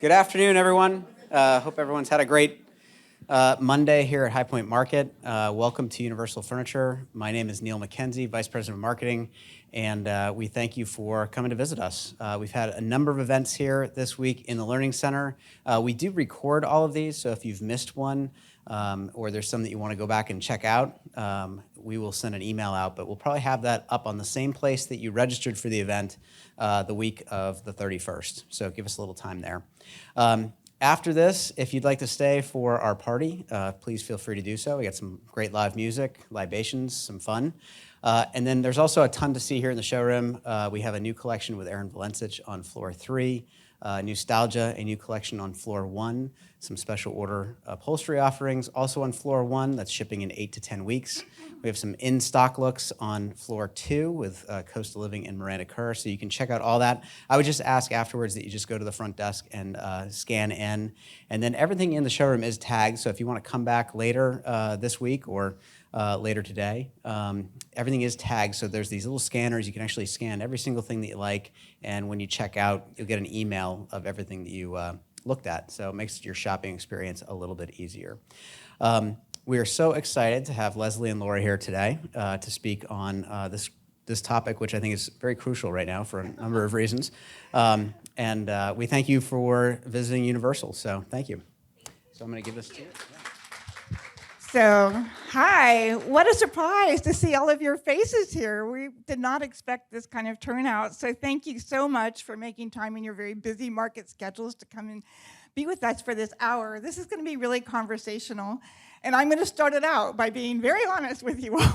Good afternoon, everyone. Hope everyone's had a great Monday here at High Point Market. Welcome to Universal Furniture. My name is Neil McKenzie, Vice President of Marketing, and we thank you for coming to visit us. We've had a number of events here this week in the Learning Center. We do record all of these, so if you've missed one or there's some that you want to go back and check out, we will send an email out, but we'll probably have that up on the same place that you registered for the event the week of the 31st. So give us a little time there. After this, if you'd like to stay for our party, please feel free to do so. We got some great live music, libations, some fun. And then there's also a ton to see here in the showroom. We have a new collection with Aaron Valencic on floor 3, Nostalgia, a new collection on floor 1, some special order upholstery offerings also on floor 1 that's shipping in 8 to 10 weeks. We have some in-stock looks on floor 2 with Coastal Living and Miranda Kerr, so you can check out all that. I would just ask afterwards that you just go to the front desk and scan in. And then everything in the showroom is tagged, so if you want to come back later this week or later today, everything is tagged, so there's these little scanners. You can actually scan every single thing that you like, and when you check out, you'll get an email of everything that you looked at, so it makes your shopping experience a little bit easier. We are so excited to have Leslie and Laura here today to speak on this topic, which I think is very crucial right now for a number of reasons. And we thank you for visiting Universal, so thank you. So I'm going to give this to you. Yeah. So, hi, what a surprise to see all of your faces here. We did not expect this kind of turnout, so thank you so much for making time in your very busy market schedules to come and be with us for this hour. This is going to be really conversational, and I'm going to start it out by being very honest with you all.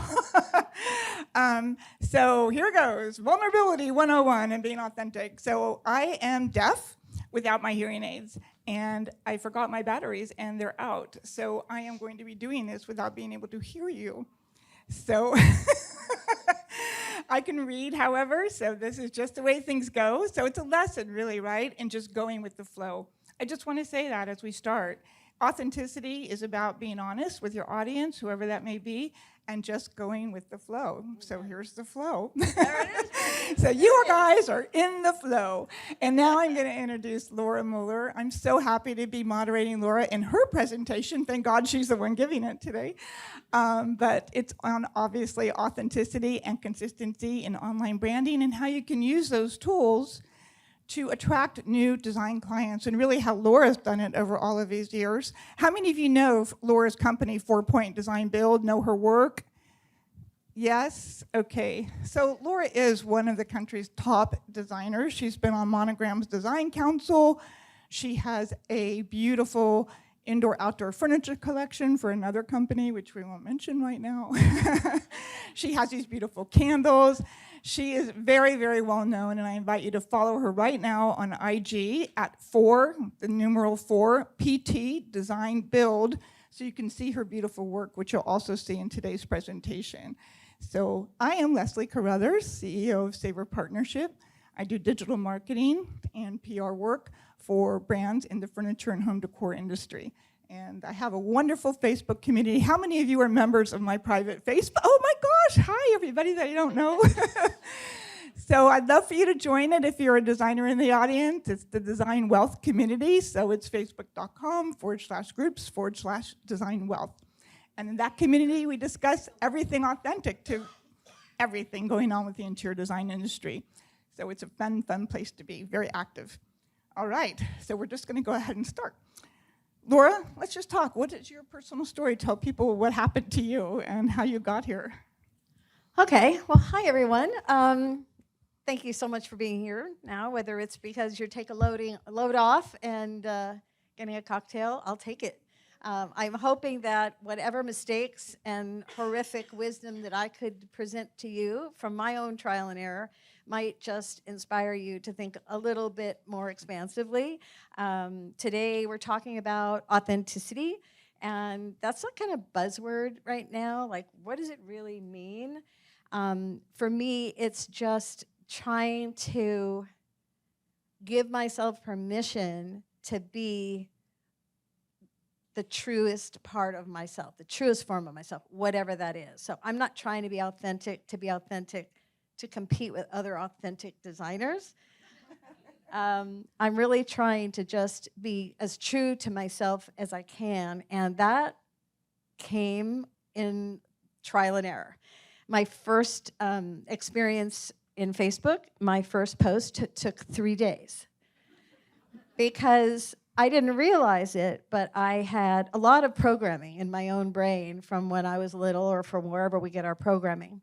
So here goes, Vulnerability 101 and being authentic. So I am deaf without my hearing aids, and I forgot my batteries and they're out. So I am going to be doing this without being able to hear you. So I can read, however, so this is just the way things go. So it's a lesson really, right? In just going with the flow. I just want to say that as we start. Authenticity is about being honest with your audience, whoever that may be, and just going with the flow. So here's the flow. There it is. So you guys are in the flow. And now I'm going to introduce Laura Mueller. I'm so happy to be moderating Laura in her presentation. Thank God she's the one giving it today. But it's on, obviously, authenticity and consistency in online branding and how you can use those tools to attract new design clients, and really how Laura's done it over all of these years. How many of you know Laura's company, 4 Point Design Build, know her work? Yes? Okay. So Laura is one of the country's top designers. She's been on Monogram's Design Council. She has a beautiful indoor-outdoor furniture collection for another company, which we won't mention right now. She has these beautiful candles. She is very, very well known, and I invite you to follow her right now on IG at 4, the numeral 4, PT Design Build, so you can see her beautiful work, which you'll also see in today's presentation. So I am Leslie Carruthers, CEO of Saver Partnership. I do digital marketing and PR work for brands in the furniture and home decor industry. And I have a wonderful Facebook community. How many of you are members of my private Facebook? Oh my gosh, hi everybody that I don't know. So I'd love for you to join it if you're a designer in the audience. It's the Design Wealth community, so it's facebook.com/groups/Design Wealth. And in that community, we discuss everything authentic to everything going on with the interior design industry. So it's a fun, fun place to be, very active. All right, so we're just gonna go ahead and start. Laura, let's just talk. What is your personal story? Tell people what happened to you and how you got here. Okay, well, hi everyone. Thank you so much for being here now, whether it's because you're taking a load off and getting a cocktail, I'll take it. I'm hoping that whatever mistakes and horrific wisdom that I could present to you from my own trial and error might just inspire you to think a little bit more expansively. Today we're talking about authenticity, and that's a kind of buzzword right now. Like, what does it really mean? For me, it's just trying to give myself permission to be the truest part of myself, the truest form of myself, whatever that is. So I'm not trying to be authentic to compete with other authentic designers. I'm really trying to just be as true to myself as I can, and that came in trial and error. My first experience in Facebook, my first post took 3 days because I didn't realize it, but I had a lot of programming in my own brain from when I was little or from wherever we get our programming.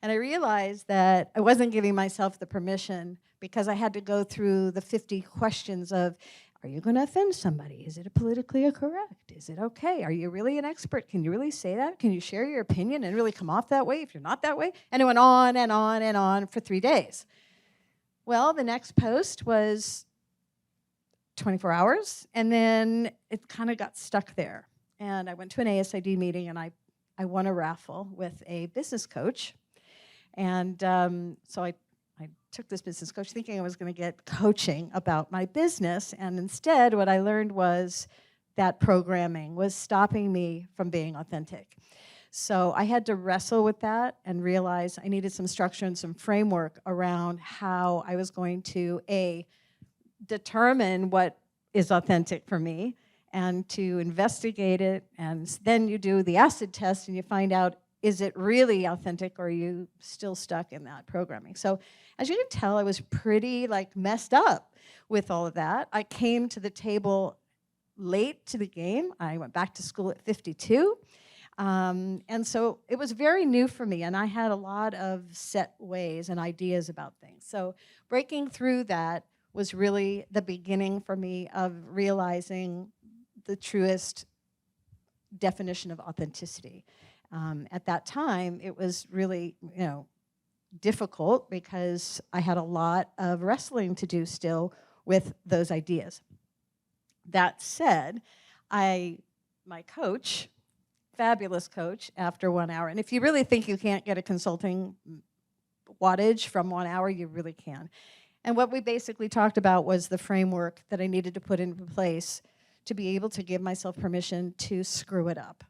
And I realized that I wasn't giving myself the permission because I had to go through the 50 questions of, are you going to offend somebody? Is it politically correct? Is it okay? Are you really an expert? Can you really say that? Can you share your opinion and really come off that way if you're not that way? And it went on and on and on for 3 days. Well, the next post was 24 hours, and then it kind of got stuck there. And I went to an ASID meeting, and I won a raffle with a business coach. And so I took this business coach thinking I was going to get coaching about my business, and instead what I learned was that programming was stopping me from being authentic. So I had to wrestle with that and realize I needed some structure and some framework around how I was going to, A, determine what is authentic for me and to investigate it, and then you do the acid test and you find out, is it really authentic or are you still stuck in that programming? So as you can tell, I was pretty messed up with all of that. I came to the table late to the game. I went back to school at 52. And so it was very new for me, and I had a lot of set ways and ideas about things. So breaking through that was really the beginning for me of realizing the truest definition of authenticity. At that time, it was really, difficult because I had a lot of wrestling to do still with those ideas. That said, my coach, fabulous coach, after 1 hour, and if you really think you can't get a consulting wattage from 1 hour, you really can. And what we basically talked about was the framework that I needed to put into place to be able to give myself permission to screw it up.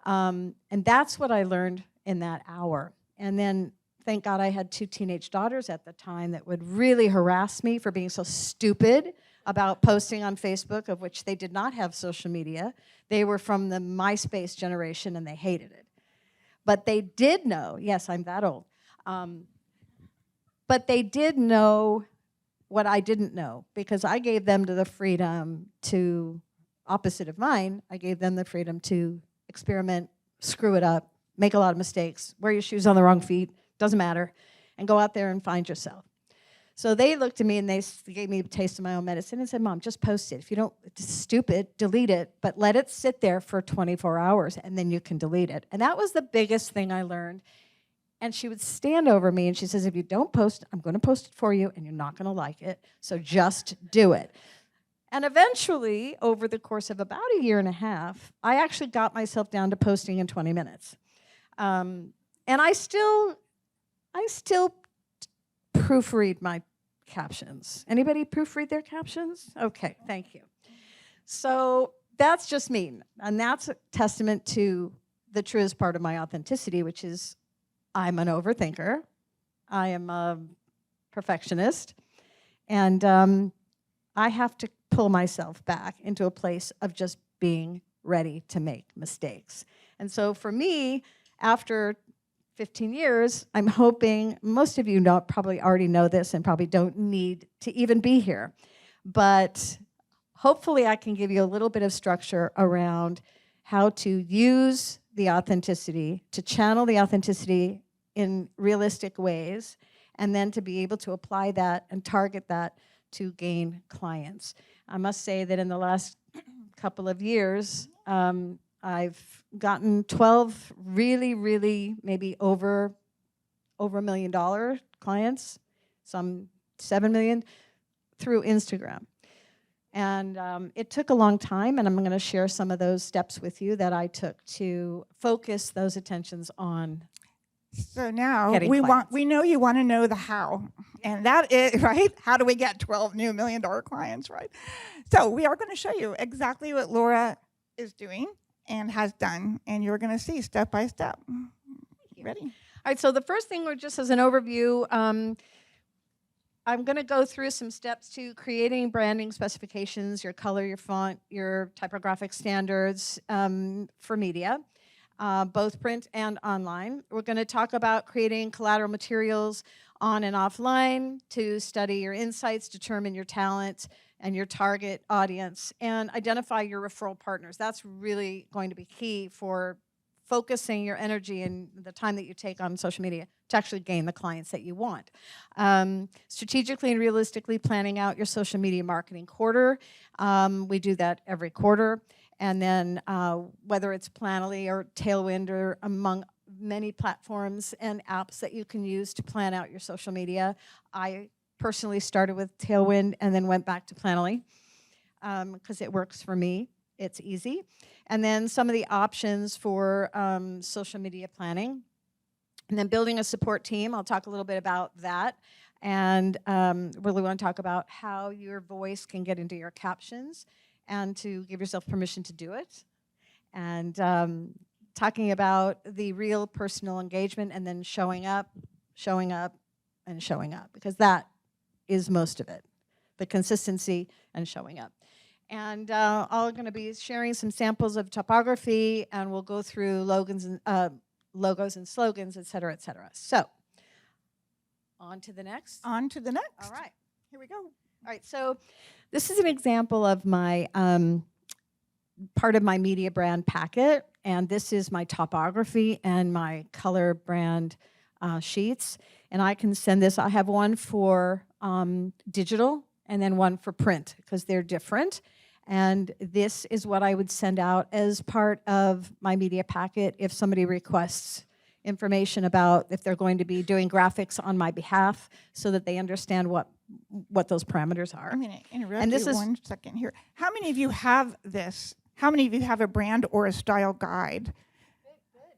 And that's what I learned in that hour. And then, thank God, I had 2 teenage daughters at the time that would really harass me for being so stupid about posting on Facebook, of which they did not have social media. They were from the MySpace generation, and they hated it. But they did know, yes, I'm that old, but they did know what I didn't know, because I gave them the freedom to, opposite of mine, I gave them the freedom to experiment, screw it up, make a lot of mistakes, wear your shoes on the wrong feet, doesn't matter, and go out there and find yourself. So they looked at me and they gave me a taste of my own medicine and said, Mom, just post it. If you don't, it's stupid, delete it, but let it sit there for 24 hours and then you can delete it. And that was the biggest thing I learned. And she would stand over me and she says, if you don't post, I'm going to post it for you and you're not going to like it, so just do it. And eventually, over the course of about a year and a half, I actually got myself down to posting in 20 minutes. And I still proofread my captions. Anybody proofread their captions? Okay, thank you. So that's just me. And that's a testament to the truest part of my authenticity, which is I'm an overthinker. I am a perfectionist. And I have to pull myself back into a place of just being ready to make mistakes. And so for me, after 15 years, I'm hoping, most of you probably already know this and probably don't need to even be here, but hopefully I can give you a little bit of structure around how to use the authenticity, to channel the authenticity in realistic ways, and then to be able to apply that and target that to gain clients. I must say that in the last couple of years, I've gotten 12 really, maybe over $1 million clients, some 7 million, through Instagram. And it took a long time, and I'm going to share some of those steps with you that I took to focus those attentions on. So now Getting we clients. we know you want to know the how, and that is right. How do we get 12 new $1 million clients, right? So we are going to show you exactly what Laura is doing and has done, and you're going to see step by step. Ready? All right, so the first thing, just as an overview, I'm going to go through some steps to creating branding specifications, your color, your font, your typographic standards for media, both print and online. We're going to talk about creating collateral materials on and offline to study your insights, determine your talent and your target audience, and identify your referral partners. That's really going to be key for focusing your energy and the time that you take on social media to actually gain the clients that you want. Strategically and realistically planning out your social media marketing quarter. We do that every quarter. And then whether it's Planoly or Tailwind or among many platforms and apps that you can use to plan out your social media. I personally started with Tailwind and then went back to Planoly because it works for me. It's easy. And then some of the options for social media planning. And then building a support team. I'll talk a little bit about that. And really want to talk about how your voice can get into your captions and to give yourself permission to do it. And talking about the real personal engagement and then showing up, and showing up. Because that is most of it. The consistency and showing up. And I'm going to be sharing some samples of typography, and we'll go through logos and slogans, et cetera, et cetera. So, on to the next. On to the next. All right. Here we go. All right, so this is an example of my part of my media brand packet, and this is my topography and my color brand sheets. And I can send this. I have one for digital and then one for print because they're different. And this is what I would send out as part of my media packet if somebody requests information about if they're going to be doing graphics on my behalf so that they understand what those parameters are. I'm going to interrupt And this you is- 1 second here. How many of you have this? How many of you have a brand or a style guide?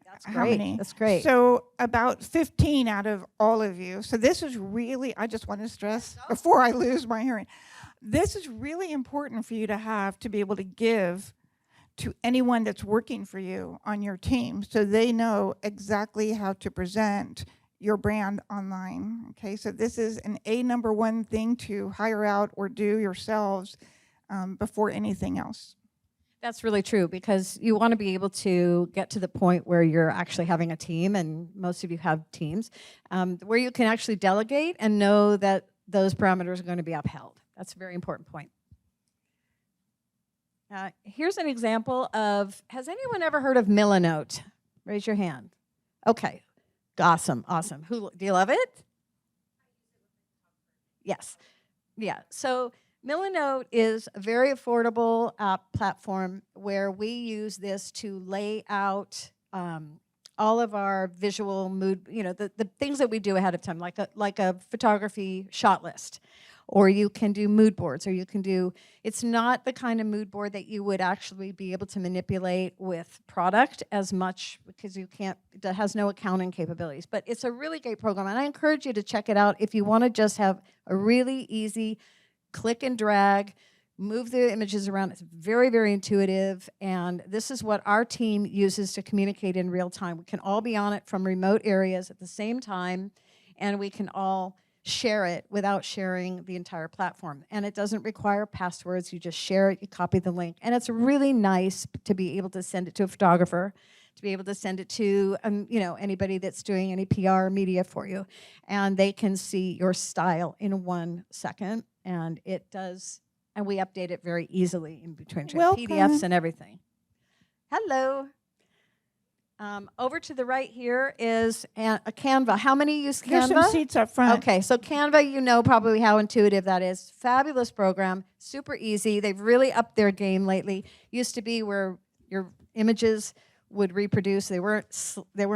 That's How great. many? That's great. So about 15 out of all of you. So this is really, I just want to stress before I lose my hearing, this is really important for you to have to be able to give to anyone that's working for you on your team so they know exactly how to present your brand online. Okay, so this is an number one thing to hire out or do yourselves before anything else. That's really true because you want to be able to get to the point where you're actually having a team, and most of you have teams, where you can actually delegate and know that those parameters are going to be upheld. That's a very important point. Here's an example of, has anyone ever heard of Milanote? Raise your hand. Okay, awesome, awesome. Do you love it? Yes, yeah, so Milanote is a very affordable platform where we use this to lay out all of our visual mood, the things that we do ahead of time, like a photography shot list. Or you can do mood boards, or you can do, it's not the kind of mood board that you would actually be able to manipulate with product as much because you can't, it has no accounting capabilities. But it's a really great program, and I encourage you to check it out if you want to just have a really easy click and drag, move the images around. It's very, very intuitive, and this is what our team uses to communicate in real time. We can all be on it from remote areas at the same time, and we can all share it without sharing the entire platform. And it doesn't require passwords. You just share it, you copy the link. And it's really nice to be able to send it to a photographer, to be able to send it to anybody that's doing any PR media for you. And they can see your style in 1 second. And it does, and we update it very easily in between Welcome. PDFs and everything. Hello. Over to the right here is a Canva. How many use Canva? There's some seats up front. Okay, so Canva, you know probably how intuitive that is. Fabulous program, super easy. They've really upped their game lately. Used to be where your images would reproduce. They weren't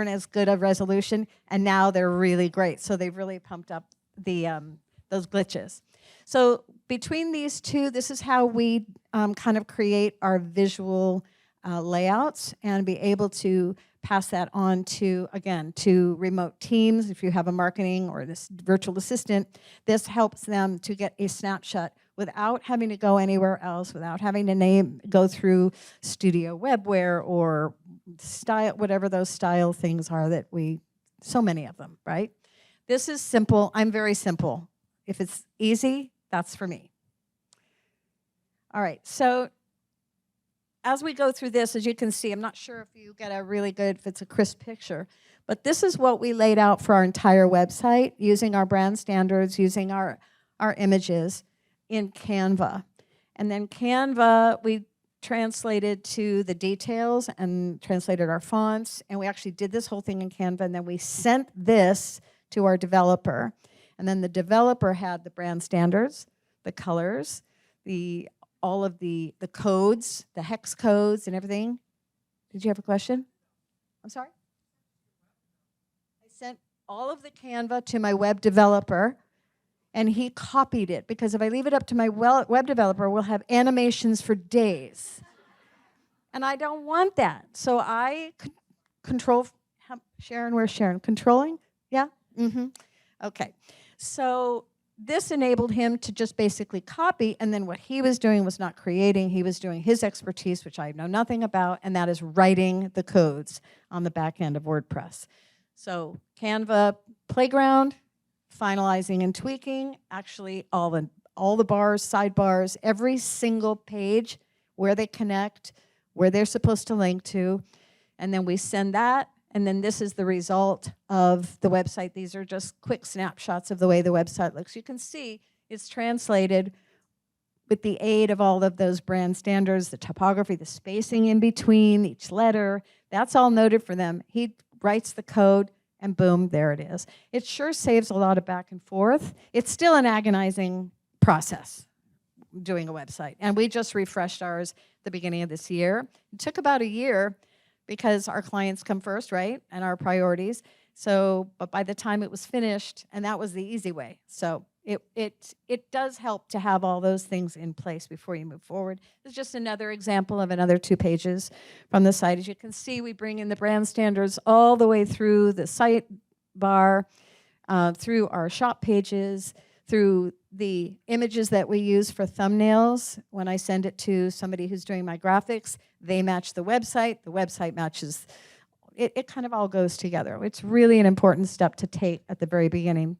as good a resolution, and now they're really great. So they've really pumped up the those glitches. So between these two, this is how we kind of create our visual layouts and be able to pass that on to, again, to remote teams. If you have a marketing or this virtual assistant, this helps them to get a snapshot without having to go anywhere else, without having to go through Studio Webware or style, whatever those style things are that so many of them, right? This is simple. I'm very simple. If it's easy, that's for me. All right, so as we go through this, as you can see, I'm not sure if you get a really good, if it's a crisp picture, but this is what we laid out for our entire website using our brand standards, using our images in Canva. And then Canva, we translated to the details and translated our fonts, and we actually did this whole thing in Canva, and then we sent this to our developer. And then the developer had the brand standards, the colors, all of the codes, the hex codes and everything. Did you have a question? I'm sorry? I sent all of the Canva to my web developer, and he copied it, because if I leave it up to my web developer, we'll have animations for days. And I don't want that. So I control, Sharon, where's Sharon? Controlling? Yeah? Mm-hmm. Okay. So this enabled him to just basically copy, and then what he was doing was not creating, he was doing his expertise, which I know nothing about, and that is writing the codes on the back end of WordPress. So Canva Playground, finalizing and tweaking, actually all the bars, sidebars, every single page, where they connect, where they're supposed to link to, and then we send that. And then this is the result of the website. These are just quick snapshots of the way the website looks. You can see it's translated with the aid of all of those brand standards, the typography, the spacing in between each letter. That's all noted for them. He writes the code, and boom, there it is. It sure saves a lot of back and forth. It's still an agonizing process doing a website. And we just refreshed ours at the beginning of this year. It took about a year, because our clients come first, right, and our priorities. So, but by the time it was finished, and that was the easy way. So it does help to have all those things in place before you move forward. This is just another example of another 2 pages from the site. As you can see, we bring in the brand standards all the way through the site bar, through our shop pages, through the images that we use for thumbnails. When I send it to somebody who's doing my graphics, they match the website matches. It kind of all goes together. It's really an important step to take at the very beginning.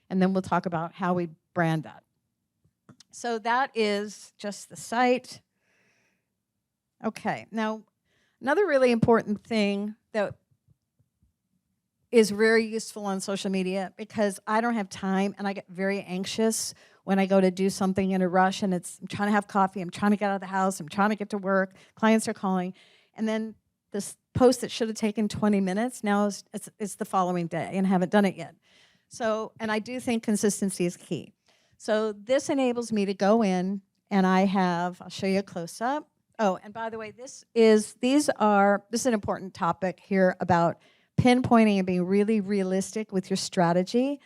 And then we'll talk about how we brand that. So that is just the site. Okay, now another really important thing that is very useful on social media, because I don't have time and I get very anxious when I go to do something in a rush, and I'm trying to have coffee, I'm trying to get out of the house, I'm trying to get to work, clients are calling, and then this post that should have taken 20 minutes now it's the following day, and I haven't done it yet. So, and I do think consistency is key. So this enables me to go in, and I'll show you a close-up. Oh, and by the way, this is an important topic here about pinpointing and being really realistic with your strategy.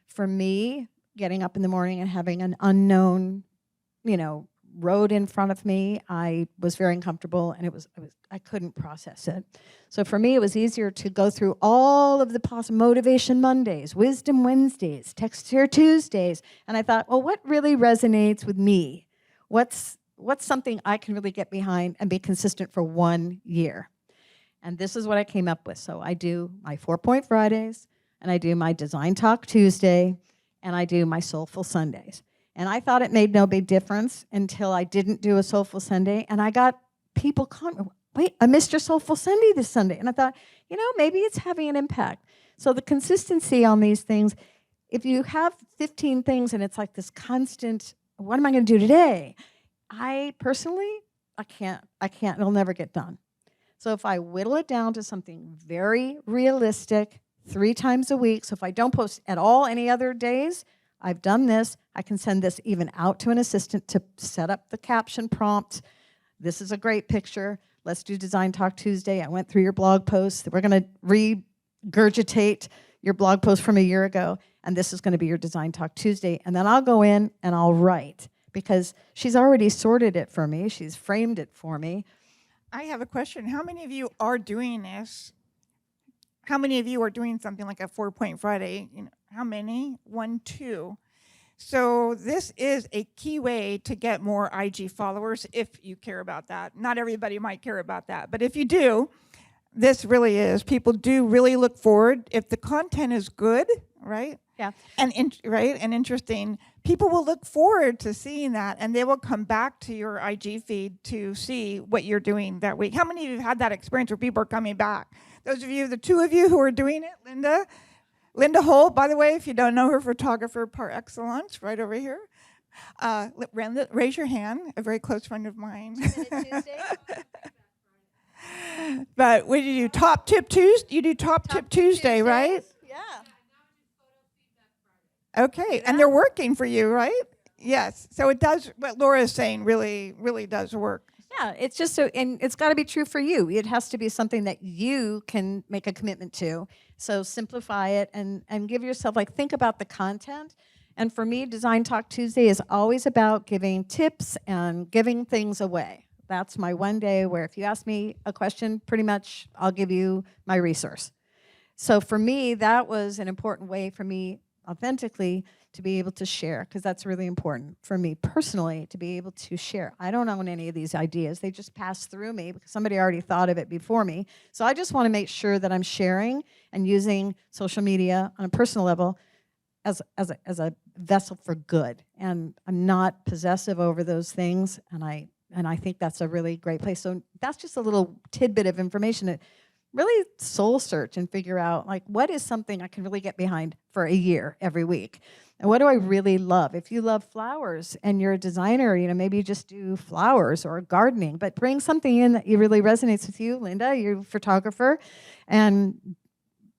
For me, getting up in the morning and having an unknown, road in front of me, I was very uncomfortable, and I couldn't process it. So for me, it was easier to go through all of the possible Motivation Mondays, Wisdom Wednesdays, Text Here Tuesdays, and I thought, well, what really resonates with me? What's something I can really get behind and be consistent for 1 year? And this is what I came up with. So I do my 4-Point Fridays, and I do my Design Talk Tuesday, and I do my Soulful Sundays. And I thought it made no big difference until I didn't do a Soulful Sunday, and I got people calling, wait, I missed your Soulful Sunday this Sunday. And I thought, maybe it's having an impact. So the consistency on these things, if you have 15 things and it's like this constant, what am I going to do today? I personally, I can't, it'll never get done. So if I whittle it down to something very realistic, 3 times a week, so if I don't post at all any other days, I've done this. I can send this even out to an assistant to set up the caption prompt. This is a great picture. Let's do Design Talk Tuesday. I went through your blog post. We're going to regurgitate your blog post from a year ago, and this is going to be your Design Talk Tuesday. And then I'll go in and I'll write, because she's already sorted it for me. She's framed it for me. I have a question. How many of you are doing this? How many of you are doing something like a 4-Point Friday? How many? 1, 2. So this is a key way to get more IG followers if you care about that. Not everybody might care about that, but if you do, This really is. People do really look forward. If the content is good, right? Yeah. And and interesting, people will look forward to seeing that, and they will come back to your IG feed to see what you're doing that week. How many of you have had that experience where people are coming back? Those of you, the two of you who are doing it, Linda Holt, by the way, if you don't know her, photographer par excellence, right over here. Raise your hand, a very close friend of mine. But what do you do? Top Tip Tuesday? You do Top Tip Tuesday, right? Yeah. Okay, and they're working for you, right? Yes. So it does, what Laura is saying really, really does work. Yeah, it's just so, and it's got to be true for you. It has to be something that you can make a commitment to. So simplify it and give yourself, like, think about the content. And for me, Design Talk Tuesday is always about giving tips and giving things away. That's my one day where if you ask me a question, pretty much I'll give you my resource. So for me, that was an important way for me authentically to be able to share, because that's really important for me personally, to be able to share. I don't own any of these ideas. They just pass through me because somebody already thought of it before me. So I just want to make sure that I'm sharing and using social media on a personal level as a vessel for good. And I'm not possessive over those things, and I think that's a really great place. So that's just a little tidbit of information to really soul search and figure out, like, what is something I can really get behind for a year every week? And what do I really love? If you love flowers and you're a designer, maybe you just do flowers or gardening, but bring something in that really resonates with you. Linda, you're a photographer, and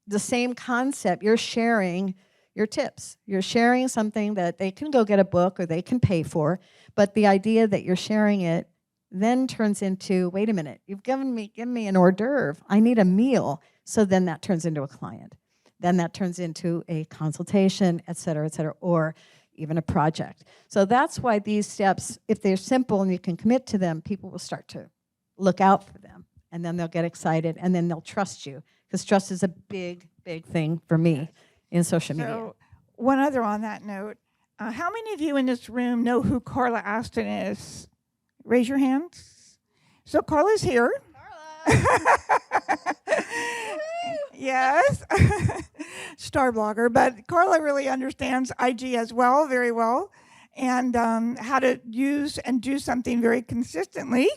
the same concept, you're sharing your tips. You're sharing something that they can go get a book or they can pay for, but the idea that you're sharing it then turns into, wait a minute, you've given me an hors d'oeuvre. I need a meal. So then that turns into a client. Then that turns into a consultation, et cetera, or even a project. So that's why these steps, if they're simple and you can commit to them, people will start to look out for them. And then they'll get excited, and then they'll trust you. Because trust is a big, big thing for me in social media. So one other on that note, how many of you in this room know who Carla Aston is? Raise your hands. So Carla's here. Carla! Yes. Star blogger. But Carla really understands IG as well, very well, and how to use and do something very consistently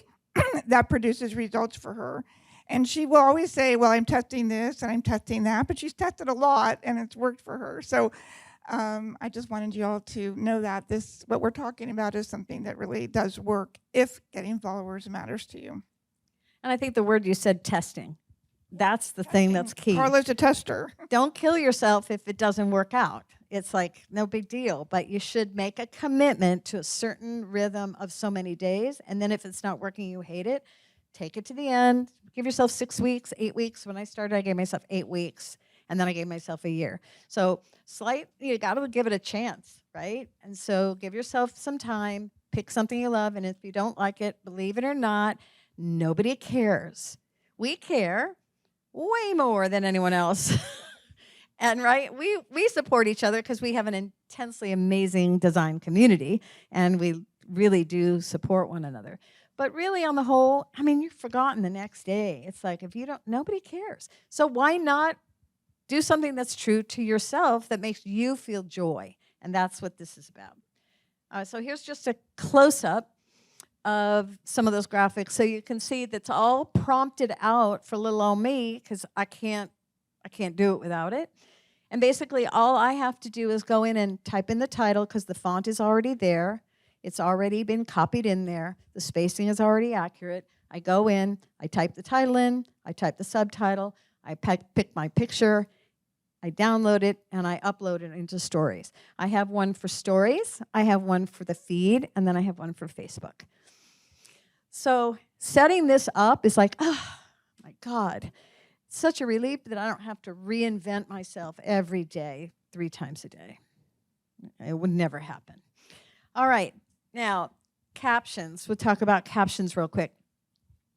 that produces results for her. And she will always say, well, I'm testing this and I'm testing that, but she's tested a lot and it's worked for her. So I just wanted you all to know that what we're talking about is something that really does work if getting followers matters to you. And I think the word you said, testing, that's the thing that's key. Carla's a tester. Don't kill yourself if it doesn't work out. It's like, no big deal, but you should make a commitment to a certain rhythm of so many days, and then if it's not working, you hate it, take it to the end. Give yourself 6 weeks, 8 weeks. When I started, I gave myself 8 weeks, and then I gave myself a year. So you got to give it a chance, right? And so give yourself some time, pick something you love, and if you don't like it, believe it or not, nobody cares. We care way more than anyone else. And right, we support each other because we have an intensely amazing design community, and we really do support one another. But really, on the whole, I mean, you're forgotten the next day. It's like, if you don't, nobody cares. So why not do something that's true to yourself that makes you feel joy? And that's what this is about. So here's just a close-up of some of those graphics. So you can see that's all prompted out for little old me, because I can't do it without it. And basically, all I have to do is go in and type in the title, because the font is already there. It's already been copied in there. The spacing is already accurate. I go in, I type the title in, I type the subtitle, I pick my picture, I download it, and I upload it into Stories. I have one for Stories, I have one for the feed, and then I have one for Facebook. So setting this up is like, oh my God, it's such a relief that I don't have to reinvent myself every day, 3 times a day. It would never happen. All right, now captions. We'll talk about captions real quick.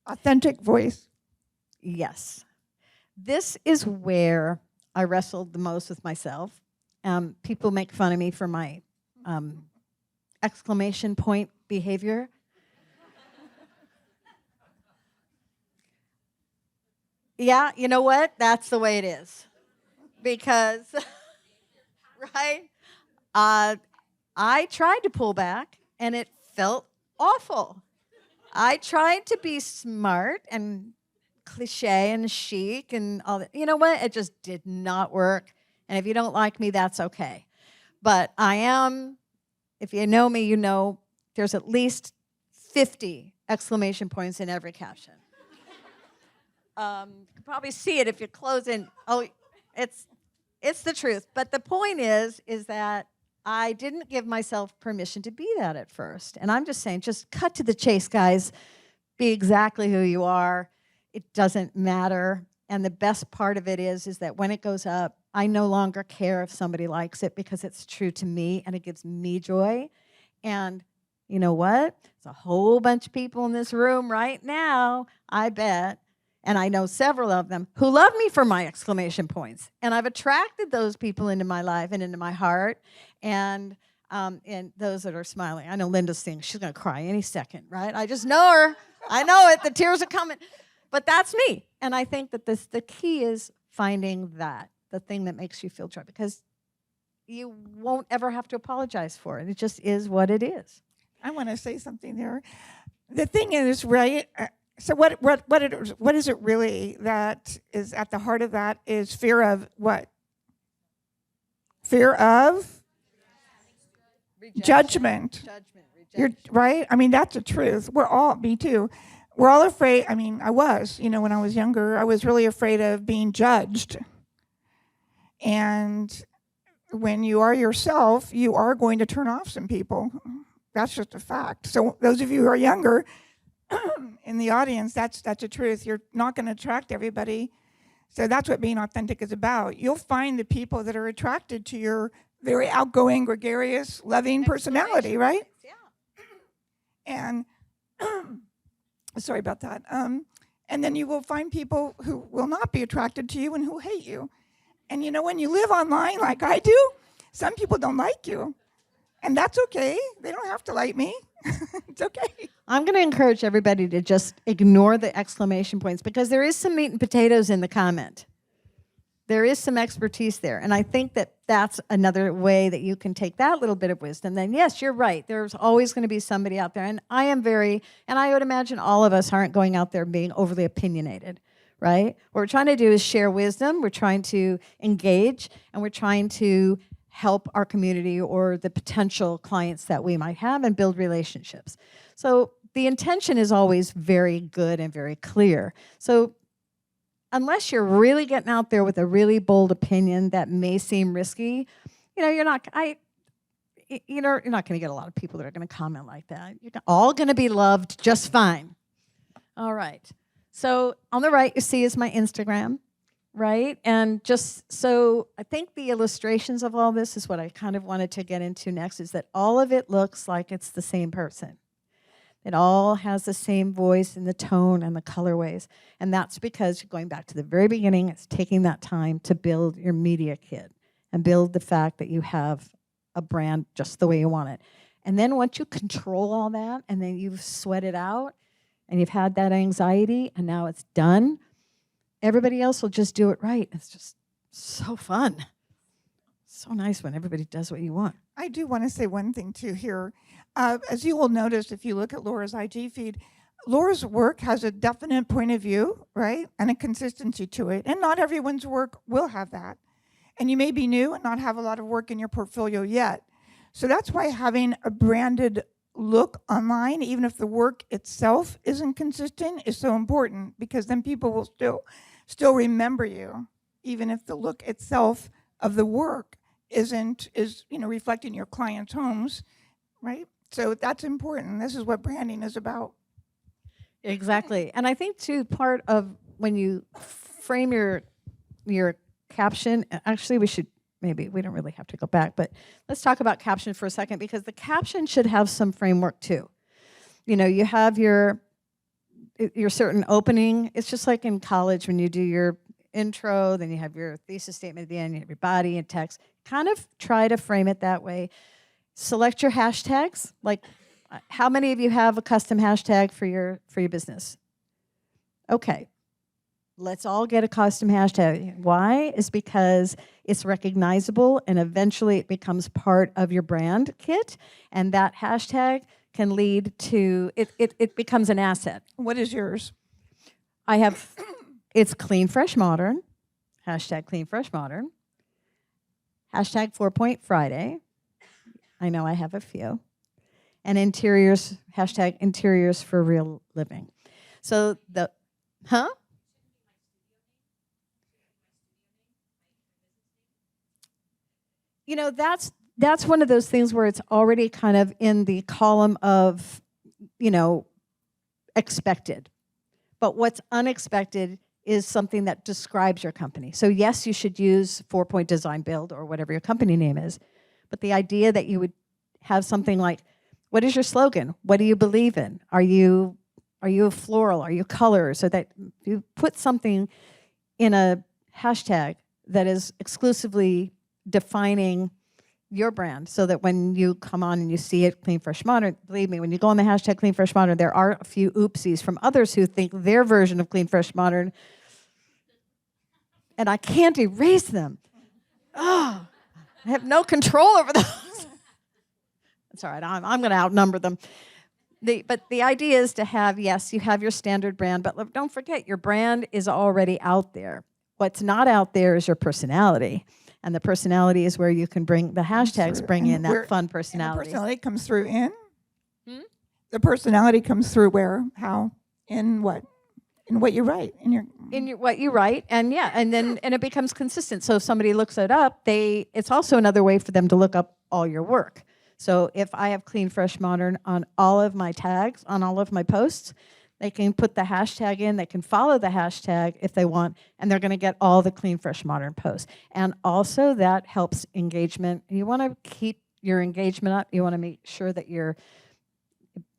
Authentic voice. Yes. This is where I wrestled the most with myself. People make fun of me for my exclamation point behavior. Yeah, you know what? That's the way it is. Because, right? I tried to pull back, and it felt awful. I tried to be smart and cliche and chic and all that. You know what? It just did not work. And if you don't like me, that's okay. But I am, if you know me, you know there's at least 50 exclamation points in every caption. You can probably see it if you close in. Oh, it's the truth. But the point is that I didn't give myself permission to be that at first. And I'm just saying, just cut to the chase, guys. Be exactly who you are. It doesn't matter. And the best part of it is that when it goes up, I no longer care if somebody likes it because it's true to me and it gives me joy. And you know what? There's a whole bunch of people in this room right now, I bet, and I know several of them who love me for my exclamation points. And I've attracted those people into my life and into my heart. And those that are smiling. I know Linda's saying she's going to cry any second, right? I just know her. I know it. The tears are coming. But that's me. And I think that the key is finding that, the thing that makes you feel joy, because you won't ever have to apologize for it. It just is what it is. I want to say something there. The thing is, right? So what is it really that is at the heart of that is fear of what? Fear of judgment. You're right. I mean, that's the truth. Me too. We're all afraid. I mean, I was, when I was younger, I was really afraid of being judged. And when you are yourself, you are going to turn off some people. That's just a fact. So those of you who are younger in the audience, that's the truth. You're not going to attract everybody. So that's what being authentic is about. You'll find the people that are attracted to your very outgoing, gregarious, loving personality, right? Yeah. And sorry about that. And then you will find people who will not be attracted to you and who hate you. And when you live online like I do, some people don't like you. And that's okay. They don't have to like me. It's okay. I'm going to encourage everybody to just ignore the exclamation points because there is some meat and potatoes in the comment. There is some expertise there. And I think that that's another way that you can take that little bit of wisdom. Then, yes, you're right. There's always going to be somebody out there. And I would imagine all of us aren't going out there being overly opinionated, right? What we're trying to do is share wisdom. We're trying to engage, and we're trying to help our community or the potential clients that we might have and build relationships. So the intention is always very good and very clear. So unless you're really getting out there with a really bold opinion that may seem risky, you're not going to get a lot of people that are going to comment like that. You're all going to be loved just fine. All right. So on the right, you see is my Instagram, right? And just so I think the illustrations of all this is what I kind of wanted to get into next, is that all of it looks like it's the same person. It all has the same voice and the tone and the colorways. And that's because, going back to the very beginning, it's taking that time to build your media kit and build the fact that you have a brand just the way you want it. And then once you control all that and then you've sweat it out and you've had that anxiety and now it's done, everybody else will just do it right. It's just so fun. So nice when everybody does what you want. I do want to say one thing too here. As you will notice if you look at Laura's IG feed, Laura's work has a definite point of view, right? And a consistency to it. And not everyone's work will have that. And you may be new and not have a lot of work in your portfolio yet. So that's why having a branded look online, even if the work itself isn't consistent, is so important, because then people will still remember you, even if the look itself of the work is reflecting your clients' homes, right? So that's important. This is what branding is about. Exactly. And I think too, part of when you frame your caption, actually we don't really have to go back, but let's talk about caption for a second, because the caption should have some framework too. You have your certain opening. It's just like in college when you do your intro, then you have your thesis statement at the end, you have your body and text. Kind of try to frame it that way. Select your hashtags. Like, how many of you have a custom hashtag for your business? Okay. Let's all get a custom hashtag. Why? Is because it's recognizable and eventually it becomes part of your brand kit. And that hashtag can lead to, it becomes an asset. What is yours? I have, it's Clean Fresh Modern, hashtag Clean Fresh Modern, hashtag 4-Point Friday. I know I have a few. And interiors, hashtag interiors for real living. So the, huh? You know, that's one of those things where it's already kind of in the column of, you know, expected. But what's unexpected is something that describes your company. So yes, you should use 4-Point Design Build or whatever your company name is. But the idea that you would have something like, what is your slogan? What do you believe in? Are you a floral? Are you color? So that you put something in a hashtag that is exclusively defining your brand, so that when you come on and you see it, Clean Fresh Modern, believe me, when you go on the hashtag Clean Fresh Modern, there are a few oopsies from others who think their version of Clean Fresh Modern, and I can't erase them. Oh, I have no control over those. It's all right, I'm going to outnumber them. But the idea is to have, yes, you have your standard brand, but don't forget, your brand is already out there. What's not out there is your personality. And the personality is where you can bring the hashtags, bring in that fun personality. And the personality comes through in? The personality comes through where? How? In what? In what you write. What you write, and yeah, and then it becomes consistent. So if somebody looks it up, it's also another way for them to look up all your work. So if I have Clean Fresh Modern on all of my tags, on all of my posts, they can put the hashtag in, they can follow the hashtag if they want, and they're going to get all the Clean Fresh Modern posts. And also that helps engagement. You want to keep your engagement up. You want to make sure that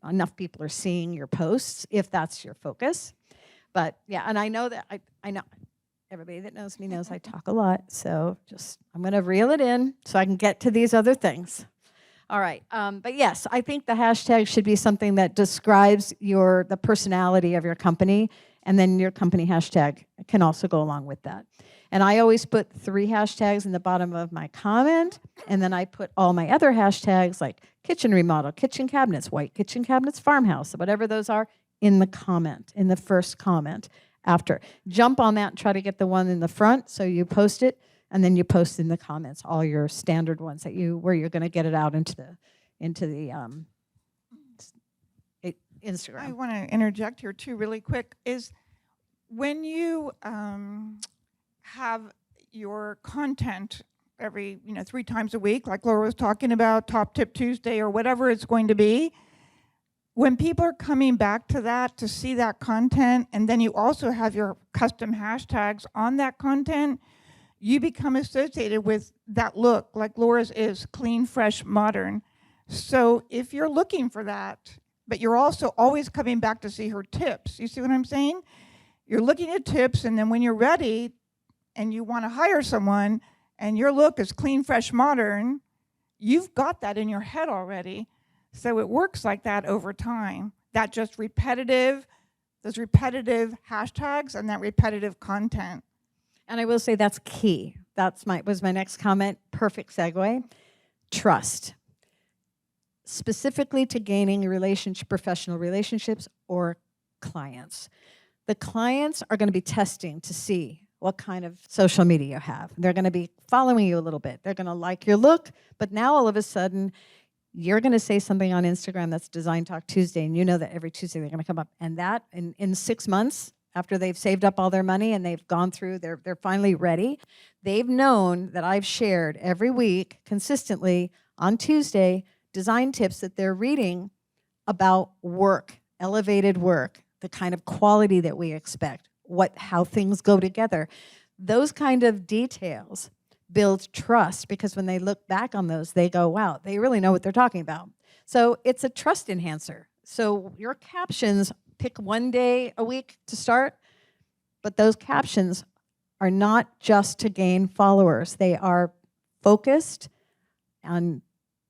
enough people are seeing your posts if that's your focus. But yeah, and I know that I know everybody that knows me knows I talk a lot, so I'm going to reel it in so I can get to these other things. All right, but yes, I think the hashtag should be something that describes the personality of your company, and then your company hashtag can also go along with that. And I always put 3 hashtags in the bottom of my comment, and then I put all my other hashtags like kitchen remodel, kitchen cabinets, white kitchen cabinets, farmhouse, whatever those are, in the comment, in the first comment after. Jump on that and try to get the one in the front, so you post it, and then you post in the comments all your standard ones where you're going to get it out into the Instagram. I want to interject here too, really quick. Is when you have your content every 3 times a week, like Laura was talking about, Top Tip Tuesday or whatever it's going to be. When people are coming back to that to see that content, and then you also have your custom hashtags on that content, you become associated with that look, like Laura's is Clean, Fresh, Modern. So if you're looking for that, but you're also always coming back to see her tips, you see what I'm saying? You're looking at tips, and then when you're ready and you want to hire someone and your look is Clean, Fresh, Modern, you've got that in your head already. So it works like that over time. That just those repetitive hashtags and that repetitive content. And I will say that's key. Was my next comment. Perfect segue. Trust. Specifically to gaining professional relationships or clients. The clients are going to be testing to see what kind of social media you have. They're going to be following you a little bit. They're going to like your look, but now all of a sudden, you're going to say something on Instagram that's Design Talk Tuesday, and you know that every Tuesday they're going to come up. And that, in 6 months, after they've saved up all their money and they've gone through, they're finally ready, they've known that I've shared every week consistently on Tuesday design tips that they're reading about work, elevated work, the kind of quality that we expect, how things go together. Those kind of details build trust, because when they look back on those, they go, wow, they really know what they're talking about. So it's a trust enhancer. So your captions, pick one day a week to start, but those captions are not just to gain followers. They are focused on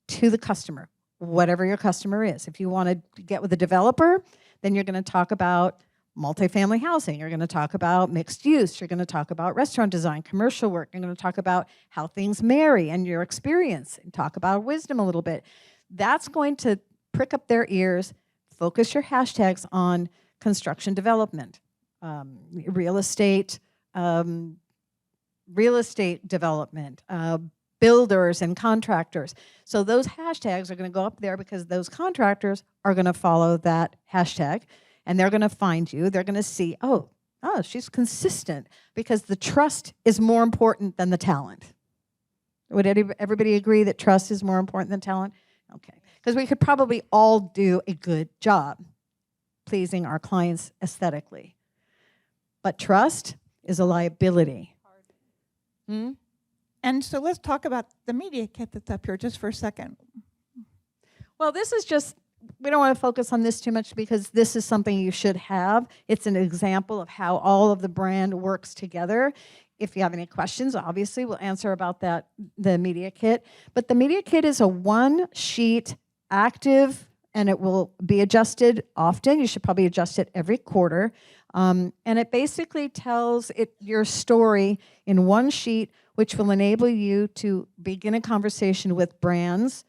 to the customer, whatever your customer is. If you want to get with a developer, then you're going to talk about multifamily housing. You're going to talk about mixed use. You're going to talk about restaurant design, commercial work. You're going to talk about how things marry and your experience, and talk about wisdom a little bit. That's going to prick up their ears. Focus your hashtags on construction development, real estate development, builders and contractors. So those hashtags are going to go up there because those contractors are going to follow that hashtag, and they're going to find you. They're going to see, oh, she's consistent, because the trust is more important than the talent. Would everybody agree that trust is more important than talent? Okay, because we could probably all do a good job pleasing our clients aesthetically. But trust is a liability. And so let's talk about the media kit that's up here just for a second. Well, this is just, we don't want to focus on this too much because this is something you should have. It's an example of how all of the brand works together. If you have any questions, obviously, we'll answer about that, the media kit. But the media kit is a one-sheet active, and it will be adjusted often. You should probably adjust it every quarter. And it basically tells your story in one sheet, which will enable you to begin a conversation with brands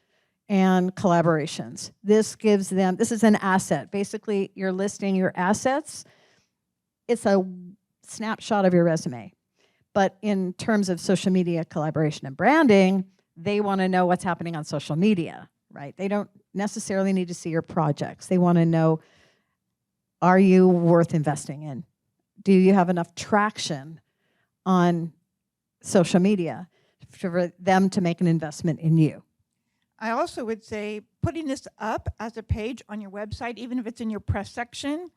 and collaborations. This gives them, this is an asset. Basically, you're listing your assets. It's a snapshot of your resume. But in terms of social media collaboration and branding, they want to know what's happening on social media, right? They don't necessarily need to see your projects. They want to know, are you worth investing in? Do you have enough traction on social media for them to make an investment in you? I also would say putting this up as a page on your website, even if it's in your press section,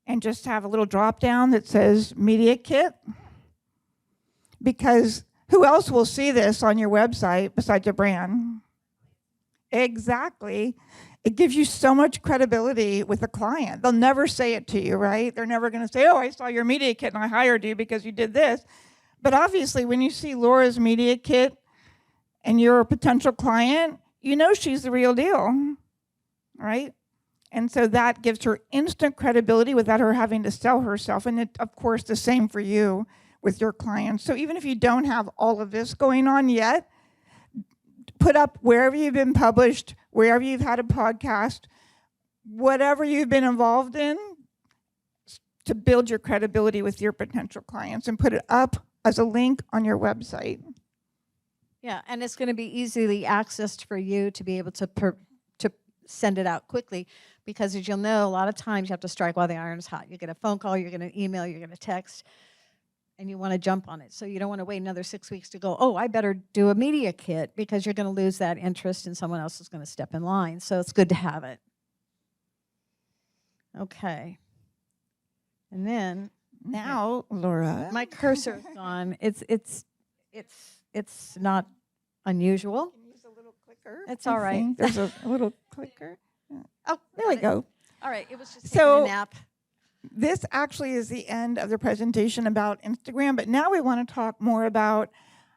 and just have a little drop down that says media kit, because who else will see this on your website besides your brand? Exactly. It gives you so much credibility with the client. They'll never say it to you, right? They're never going to say, oh, I saw your media kit and I hired you because you did this. But obviously, when you see Laura's media kit and you're a potential client, you know she's the real deal, right? And so that gives her instant credibility without her having to sell herself. And it, of course, the same for you with your clients. So even if you don't have all of this going on yet, put up wherever you've been published, wherever you've had a podcast, whatever you've been involved in, to build your credibility with your potential clients, and put it up as a link on your website. Yeah, and it's going to be easily accessed for you to be able to send it out quickly, because as you'll know, a lot of times you have to strike while the iron's hot. You get a phone call, you're going to email, you're going to text, and you want to jump on it. So you don't want to wait another 6 weeks to go, oh, I better do a media kit, because you're going to lose that interest and someone else is going to step in line. So it's good to have it. Okay. And then Now, Laura. my cursor's gone. It's not unusual. Can use a little clicker. It's I all right. think. There's a little clicker. Oh, There we go. All right, it was just So- taking a nap. This actually is the end of the presentation about Instagram, but now we want to talk more about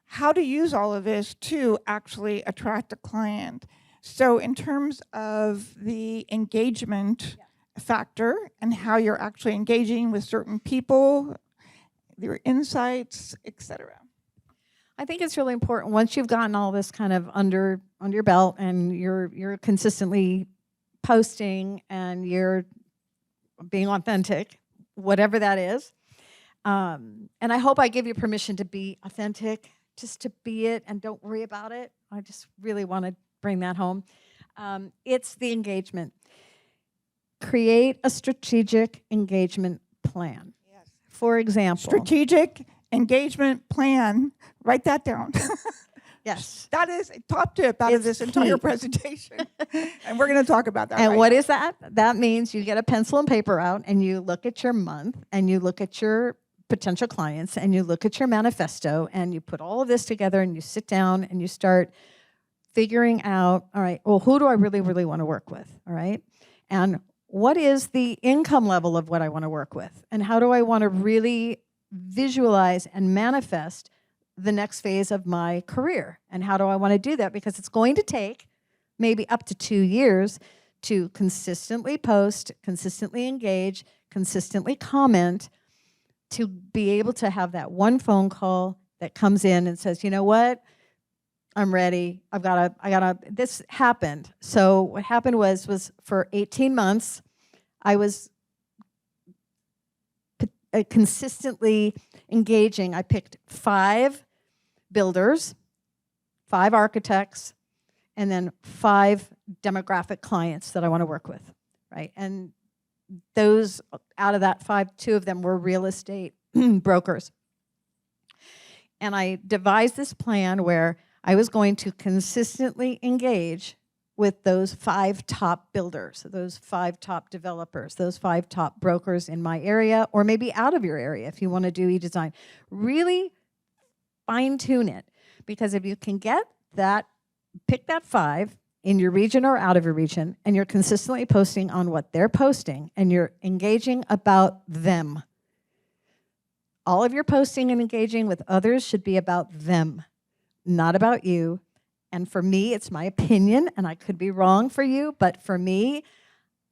how to use all of this to actually attract a client. So in terms of the engagement factor and how you're actually engaging with certain people, your insights, etc. I think it's really important once you've gotten all this kind of under your belt and you're consistently posting and you're being authentic, whatever that is. And I hope I give you permission to be authentic, just to be it and don't worry about it. I just really want to bring that home. It's the engagement. Create a strategic engagement plan. Yes. For example, Strategic engagement plan. Write that down. yes. That is a top tip out of It's this entire key. presentation. And we're going to talk about that. And right what now. is that? That means you get a pencil and paper out and you look at your month and you look at your potential clients and you look at your manifesto and you put all of this together and you sit down and you start figuring out, all right, well, who do I really, really want to work with? All right. And what is the income level of what I want to work with? And how do I want to really visualize and manifest the next phase of my career? And how do I want to do that? Because it's going to take maybe up to 2 years to consistently post, consistently engage, consistently comment, to be able to have that one phone call that comes in and says, you know what, I'm ready. This happened. So what happened was for 18 months, I was consistently engaging. I picked 5 builders, 5 architects, and then 5 demographic clients that I want to work with, right? And those, out of that 5, 2 of them were real estate brokers. And I devised this plan where I was going to consistently engage with those 5 top builders, those 5 top developers, those 5 top brokers in my area, or maybe out of your area if you want to do e-design. Really fine-tune it, because if you can get that, pick that 5 in your region or out of your region, and you're consistently posting on what they're posting, and you're engaging about them. All of your posting and engaging with others should be about them, not about you. And for me, it's my opinion, and I could be wrong for you, but for me,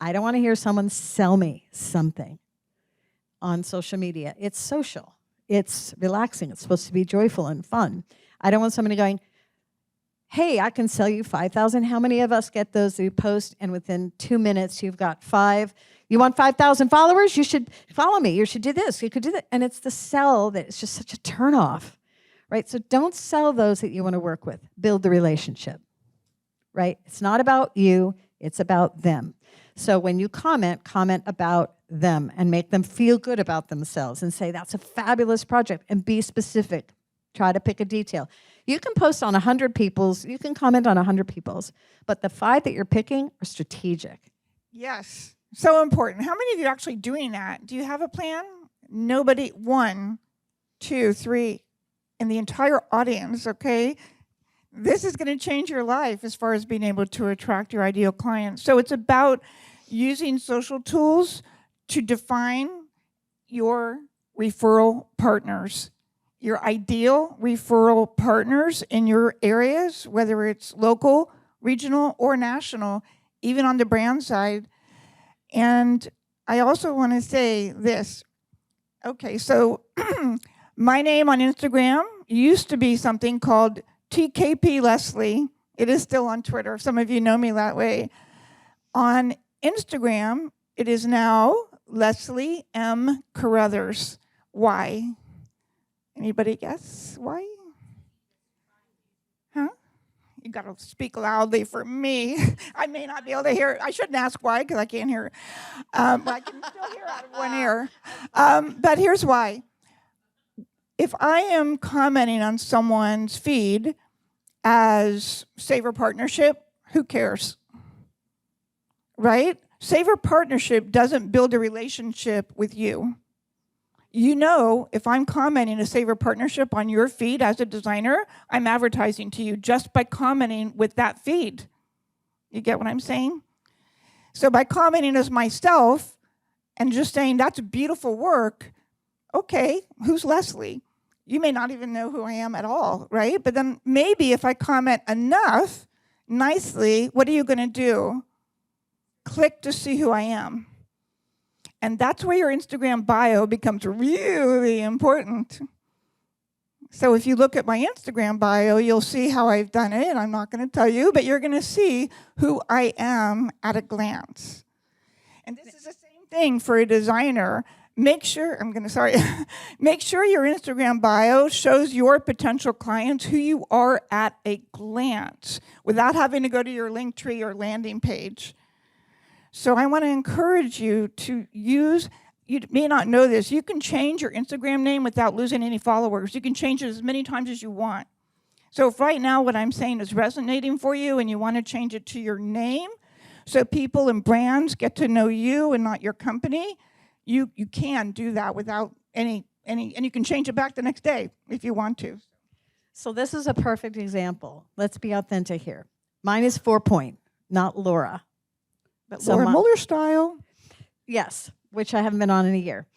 I don't want to hear someone sell me something on social media. It's social. It's relaxing. It's supposed to be joyful and fun. I don't want somebody going, hey, I can sell you 5,000. How many of us get those who post, and within 2 minutes, you've got 5. You want 5,000 followers? You should follow me. You should do this. You could do that. And it's the sell that is just such a turnoff. Right? So don't sell those that you want to work with. Build the relationship, right? It's not about you. It's about them. So when you comment about them and make them feel good about themselves and say, that's a fabulous project, and be specific. Try to pick a detail. You can post on 100 people's, you can comment on 100 people's, but the 5 that you're picking are strategic. Yes, so important. How many of you are actually doing that? Do you have a plan? Nobody. 1, 2, 3. In the entire audience, okay? This is going to change your life as far as being able to attract your ideal clients. So it's about using social tools to define your referral partners, your ideal referral partners in your areas, whether it's local, regional, or national, even on the brand side. And I also want to say this. Okay, so my name on Instagram used to be something called TKP Leslie. It is still on Twitter. Some of you know me that way. On Instagram, it is now Leslie M. Carruthers. Why? Anybody guess why? Huh? You got to speak loudly for me. I may not be able to hear. I shouldn't ask why, because I can't hear. But I can still hear out of one ear. But here's why. If I am commenting on someone's feed as Savor Partnership, who cares? Right? Savor Partnership doesn't build a relationship with you. You know, if I'm commenting a Savor Partnership on your feed as a designer, I'm advertising to you just by commenting with that feed. You get what I'm saying? So by commenting as myself and just saying, that's beautiful work, okay, who's Leslie? You may not even know who I am at all, right? But then maybe if I comment enough nicely, what are you going to do? Click to see who I am. And that's where your Instagram bio becomes really important. So if you look at my Instagram bio, you'll see how I've done it. I'm not going to tell you, but you're going to see who I am at a glance. And this is the same thing for a designer. Make sure your Instagram bio shows your potential clients who you are at a glance without having to go to your Linktree or landing page. So I want to encourage you to use, you may not know this, you can change your Instagram name without losing any followers. You can change it as many times as you want. So if right now what I'm saying is resonating for you and you want to change it to your name so people and brands get to know you and not your company, you can do that without any, and you can change it back the next day if you want to. So this is a perfect example. Let's be authentic here. Mine is 4-point, not Laura. But So Laura Muller style. Yes, which I haven't been on in a year.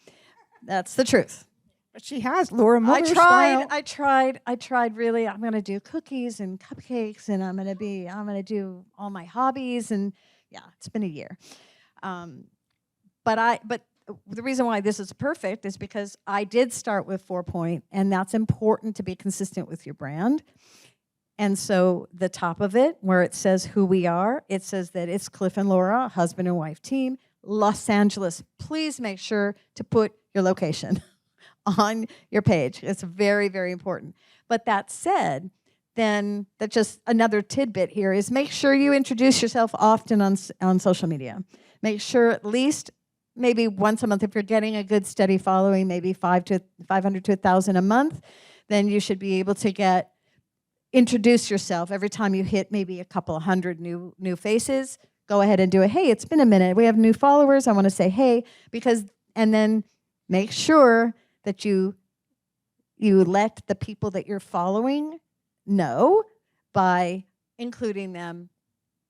That's the truth. But she has Laura Muller style. I tried really. I'm going to do cookies and cupcakes, and I'm going to do all my hobbies and Yeah, it's been a year. But the reason why this is perfect is because I did start with 4-point, and that's important to be consistent with your brand. And so the top of it, where it says who we are, it says that it's Cliff and Laura, husband and wife team, Los Angeles. Please make sure to put your location on your page. It's very, very important. But that said, then that's just another tidbit here is make sure you introduce yourself often on social media. Make sure at least maybe once a month, if you're getting a good steady following, maybe 500 to 1,000 a month, then you should be able to introduce yourself every time you hit maybe a couple hundred new faces. Go ahead and do it. Hey, it's been a minute. We have new followers. I want to say hey, and then make sure that you let the people that you're following know by including them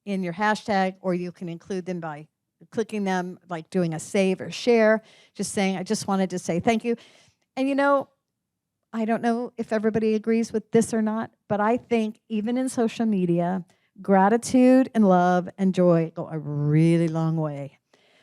in your hashtag, or you can include them by clicking them, like doing a save or share, just saying, I just wanted to say thank you. And I don't know if everybody agrees with this or not, but I think even in social media, gratitude and love and joy go a really long way.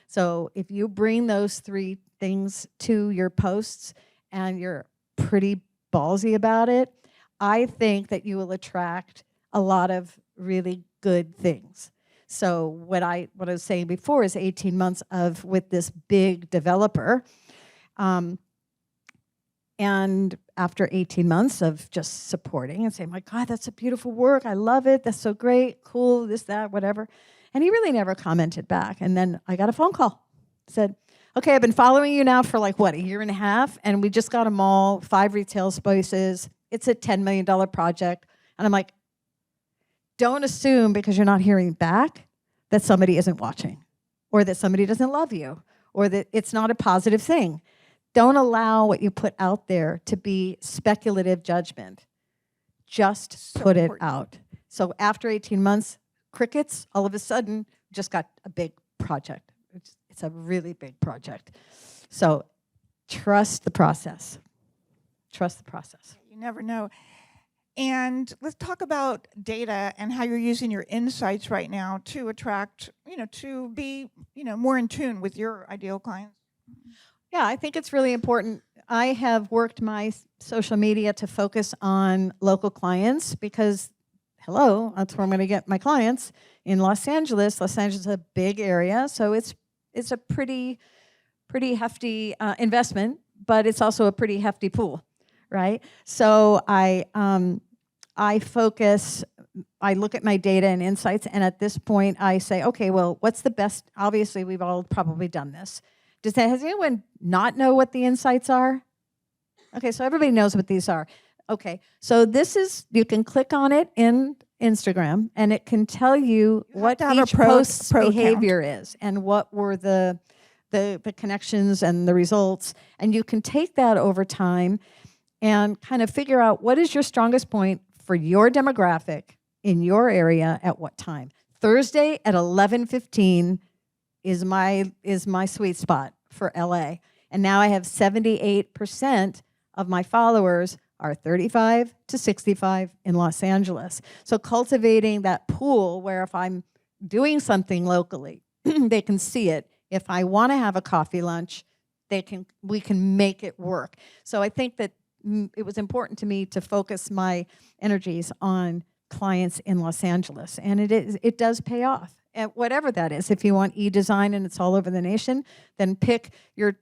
So if you bring those 3 things to your posts and you're pretty ballsy about it, I think that you will attract a lot of really good things. So what I was saying before is 18 months with this big developer. And after 18 months of just supporting and saying, my God, that's a beautiful work. I love it. That's so great. Cool, this, that, whatever. And he really never commented back. And then I got a phone call. Said, okay, I've been following you now for a year and a half. And we just got a mall, 5 retail spaces. It's a $10 million project. And I'm like, don't assume because you're not hearing back that somebody isn't watching, or that somebody doesn't love you, or that it's not a positive thing. Don't allow what you put out there to be speculative judgment. Just put it out. So after 18 months, crickets, all of a sudden, just got a big project. It's a really big project. So trust the process. Trust the process. You never know. And let's talk about data and how you're using your insights right now to attract, to be, more in tune with your ideal clients. Yeah, I think it's really important. I have worked my social media to focus on local clients because, that's where I'm going to get my clients in Los Angeles. Los Angeles is a big area, so it's a pretty hefty investment, but it's also a pretty hefty pool, right? So I look at my data and insights, and at this point I say, okay, well, what's the best? Obviously, we've all probably done this. Has anyone not know what the insights are? Okay, so everybody knows what these are. Okay, so you can click on it in Instagram, and it can tell you what each post's behavior is and what were the connections and the results. And you can take that over time and kind of figure out what is your strongest point for your demographic in your area at what time. Thursday at 11:15 is my sweet spot for LA. And now I have 78% of my followers are 35 to 65 in Los Angeles. So cultivating that pool where if I'm doing something locally, they can see it. If I want to have a coffee lunch, we can make it work. So I think that it was important to me to focus my energies on clients in Los Angeles, and it does pay off. And whatever that is, if you want e-design and it's all over the nation, then pick your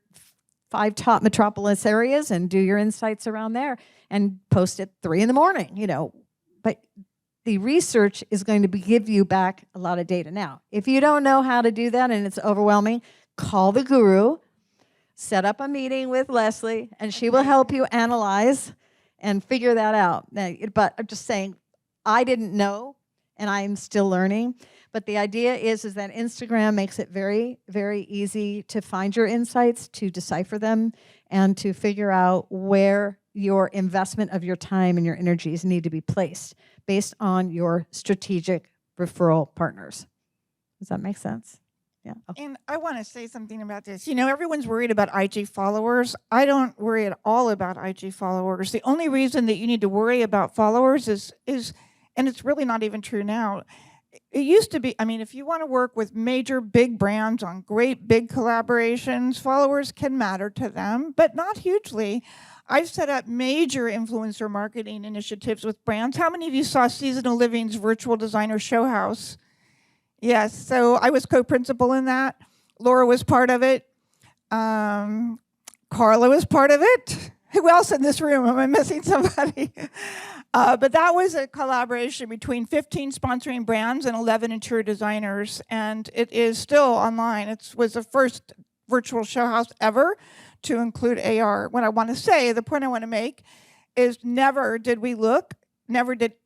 5 top metropolis areas and do your insights around there and post at 3 a.m, But the research is going to give you back a lot of data. Now, if you don't know how to do that and it's overwhelming, call the guru, set up a meeting with Leslie, and she will help you analyze and figure that out. But I'm just saying, I didn't know, and I'm still learning. But the idea is that Instagram makes it very, very easy to find your insights, to decipher them, and to figure out where your investment of your time and your energies need to be placed based on your strategic referral partners. Does that make sense? Yeah. Okay. And I want to say something about this. Everyone's worried about IG followers. I don't worry at all about IG followers. The only reason that you need to worry about followers is and it's really not even true now, it used to be, I mean, if you want to work with major big brands on great big collaborations, followers can matter to them, but not hugely. I've set up major influencer marketing initiatives with brands. How many of you saw Seasonal Living's Virtual Designer Show House? Yes, so I was co-principal in that. Laura was part of it. Carla was part of it. Who else in this room? Am I missing somebody? But that was a collaboration between 15 sponsoring brands and 11 interior designers, and it is still online. It was the first virtual show house ever to include AR. What I want to say, the point I want to make, is never did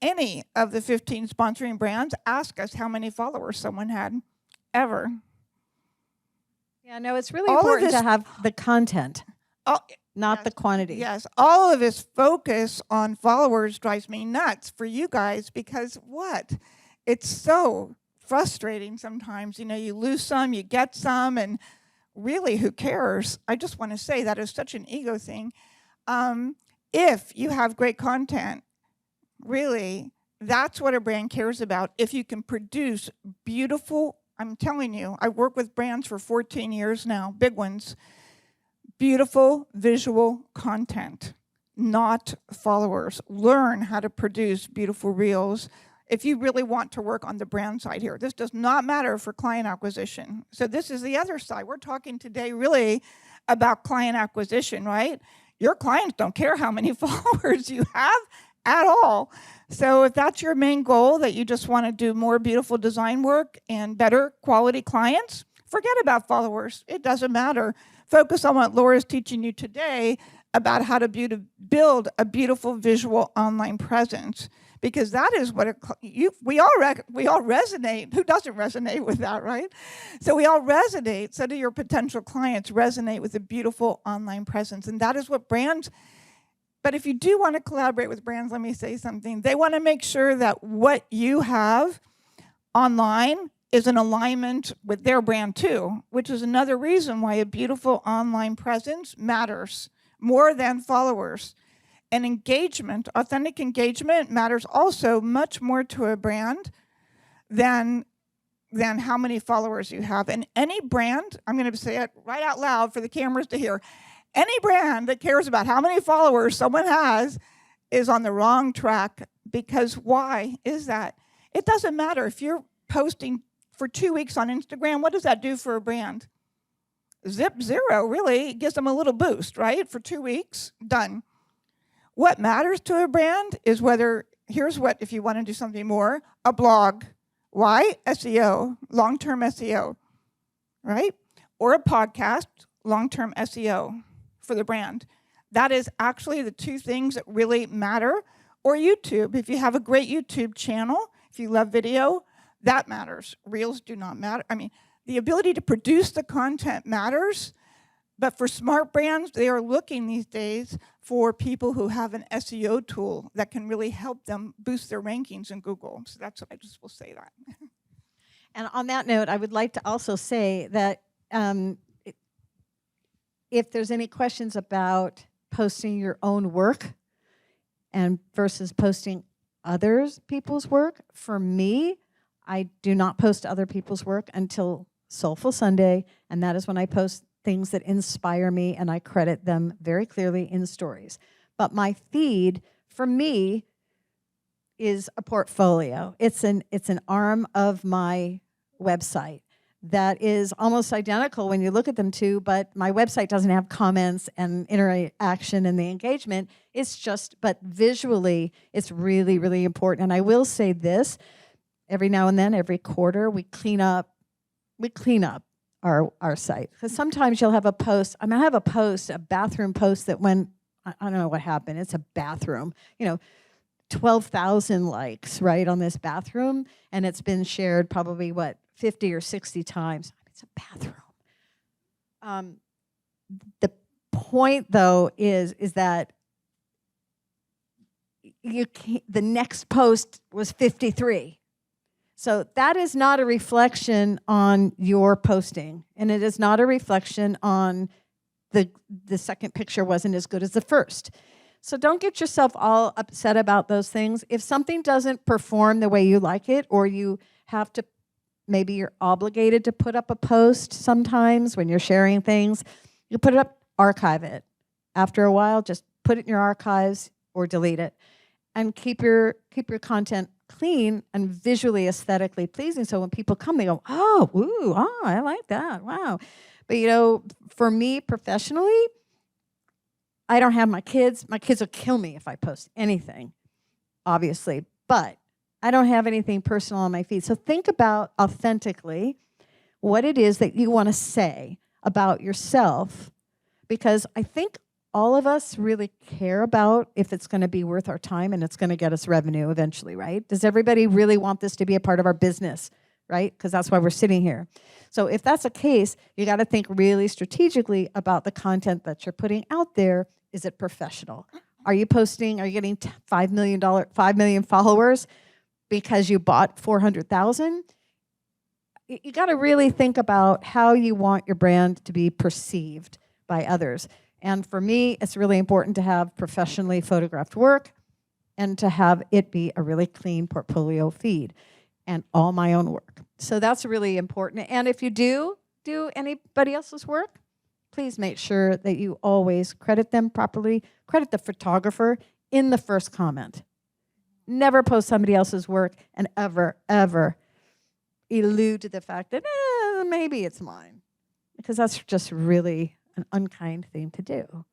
any of the 15 sponsoring brands ask us how many followers someone had, ever. Yeah, no, it's really All of important to this- have the content, not Yes. the quantity. Yes, all of this focus on followers drives me nuts for you guys because what? It's so frustrating sometimes. You know, you lose some, you get some, and really, who cares? I just want to say that is such an ego thing. If you have great content, really, that's what a brand cares about. If you can produce beautiful, I'm telling you, I work with brands for 14 years now, big ones. Beautiful visual content, not followers. Learn how to produce beautiful reels if you really want to work on the brand side here. This does not matter for client acquisition. So this is the other side. We're talking today really about client acquisition, right? Your clients don't care how many followers you have at all. So if that's your main goal, that you just want to do more beautiful design work and better quality clients, forget about followers. It doesn't matter. Focus on what Laura's teaching you today about how to build a beautiful visual online presence, because that is what we all resonate. Who doesn't resonate with that, right? So we all resonate. So do your potential clients resonate with a beautiful online presence, and that is what brands. But if you do want to collaborate with brands, let me say something. They want to make sure that what you have online is in alignment with their brand too, which is another reason why a beautiful online presence matters more than followers. And engagement, authentic engagement, matters also much more to a brand than how many followers you have. And any brand, I'm going to say it right out loud for the cameras to hear, any brand that cares about how many followers someone has is on the wrong track. Because why is that? It doesn't matter if you're posting for 2 weeks on Instagram. What does that do for a brand? Zero, really. It gives them a little boost, right? For 2 weeks, done. What matters to a brand is whether, here's what, if you want to do something more, a blog. Why? SEO, long-term SEO, right? Or a podcast, long-term SEO for the brand. That is actually the two things that really matter. Or YouTube. If you have a great YouTube channel, if you love video, that matters. Reels do not matter. I mean, the ability to produce the content matters, but for smart brands, they are looking these days for people who have an SEO tool that can really help them boost their rankings in Google. So that's what I just will say that. And on that note, I would like to also say that if there's any questions about posting your own work and versus posting others people's work, for me, I do not post other people's work until Soulful Sunday, and that is when I post things that inspire me, and I credit them very clearly in stories. But my feed, for me, is a portfolio. It's an arm of my website that is almost identical when you look at them two, but my website doesn't have comments and interaction and the engagement. It's just, but visually, it's really, really important. And I will say this, every now and then, every quarter, we clean up our site. Because sometimes you'll have a post, I have a post, a bathroom post that went, I don't know what happened, it's a bathroom, 12,000 likes, right, on this bathroom, and it's been shared probably, 50 or 60 times. It's a bathroom. The point, though, is that the next post was 53. So that is not a reflection on your posting, and it is not a reflection on the second picture wasn't as good as the first. So don't get yourself all upset about those things. If something doesn't perform the way you like it, or you have to, maybe you're obligated to put up a post sometimes when you're sharing things. You put it up, archive it. After a while, just put it in your archives or delete it. And keep your content clean and visually, aesthetically pleasing. So when people come, they go, oh, ooh, oh, I like that. Wow. But, you know, for me professionally, I don't have my kids. My kids will kill me if I post anything, obviously. But I don't have anything personal on my feed. So think about authentically what it is that you want to say about yourself, because I think all of us really care about if it's going to be worth our time and it's going to get us revenue eventually, right? Does everybody really want this to be a part of our business, right? Because that's why we're sitting here. So if that's the case, you got to think really strategically about the content that you're putting out there. Is it professional? Are you posting, are you getting $5 million followers because you bought 400,000? You got to really think about how you want your brand to be perceived by others. And for me, it's really important to have professionally photographed work and to have it be a really clean portfolio feed and all my own work. So that's really important. And if you do anybody else's work, please make sure that you always credit them properly. Credit the photographer in the first comment. Never post somebody else's work and ever elude the fact that maybe it's mine. Because that's just really an unkind thing to do,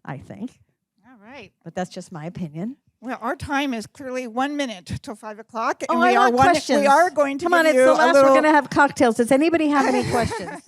I think. All right. But that's just my opinion. Well, our time is clearly 1 minute till 5 o'clock. Oh, I want questions. We are going to Come give on, it's you the a last. little. We're going to have cocktails. Does anybody have any questions?